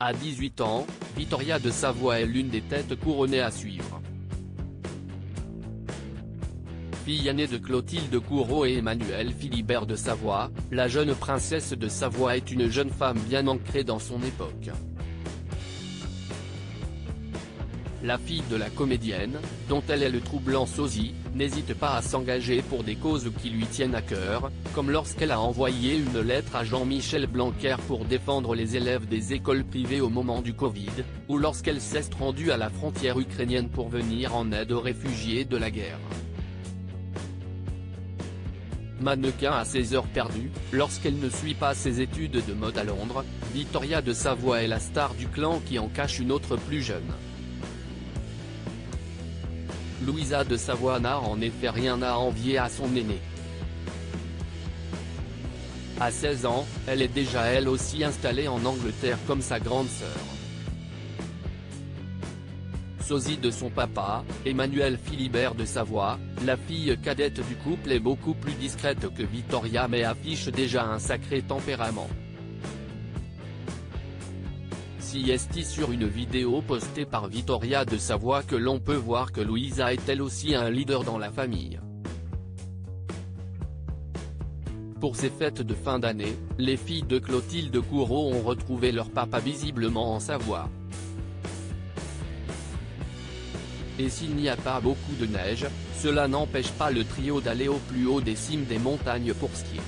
À 18 ans, Victoria de Savoie est l'une des têtes couronnées à suivre. Fille aînée de Clotilde Courreau et Emmanuel Philibert de Savoie, la jeune princesse de Savoie est une jeune femme bien ancrée dans son époque. La fille de la comédienne, dont elle est le troublant sosie, n'hésite pas à s'engager pour des causes qui lui tiennent à cœur, comme lorsqu'elle a envoyé une lettre à Jean-Michel Blanquer pour défendre les élèves des écoles privées au moment du Covid, ou lorsqu'elle s'est rendue à la frontière ukrainienne pour venir en aide aux réfugiés de la guerre. Mannequin à ses heures perdues, lorsqu'elle ne suit pas ses études de mode à Londres, Victoria de Savoie est la star du clan qui en cache une autre plus jeune. Louisa de Savoie n'a en effet rien à envier à son aînée. À 16 ans, elle est déjà elle aussi installée en Angleterre comme sa grande sœur. Sosie de son papa, Emmanuel Philibert de Savoie, la fille cadette du couple est beaucoup plus discrète que Victoria mais affiche déjà un sacré tempérament. Si est sur une vidéo postée par Victoria de Savoie que l'on peut voir que Louisa est elle aussi un leader dans la famille. Pour ces fêtes de fin d'année, les filles de Clotilde Courreau ont retrouvé leur papa visiblement en Savoie. Et s'il n'y a pas beaucoup de neige, cela n'empêche pas le trio d'aller au plus haut des cimes des montagnes pour skier.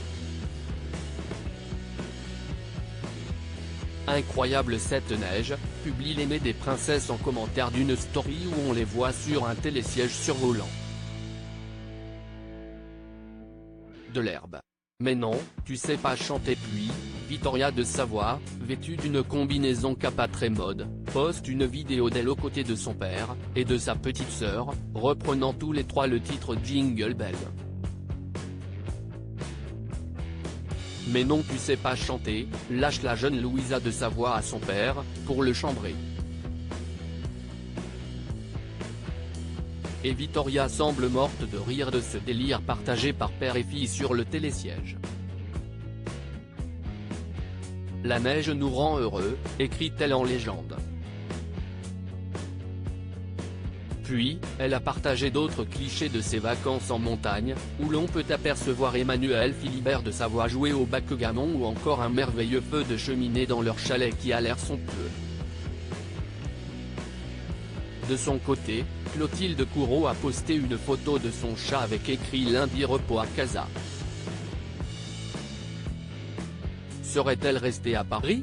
Incroyable cette neige, publie l'aîné des princesses en commentaire d'une story où on les voit sur un télésiège survolant de l'herbe. Mais non, tu sais pas chanter puis, Victoria de Savoie, vêtue d'une combinaison capa très mode, poste une vidéo d'elle aux côtés de son père, et de sa petite sœur, reprenant tous les trois le titre Jingle Bell. Mais non tu sais pas chanter, lâche la jeune Louisa de Savoie à son père, pour le chambrer. Et Victoria semble morte de rire de ce délire partagé par père et fille sur le télésiège. La neige nous rend heureux, écrit-elle en légende. Puis, elle a partagé d'autres clichés de ses vacances en montagne, où l'on peut apercevoir Emmanuel Philibert de Savoie jouer au backgammon ou encore un merveilleux feu de cheminée dans leur chalet qui a l'air somptueux. De son côté, Clotilde Courreau a posté une photo de son chat avec écrit lundi repos à casa. Serait-elle restée à Paris ?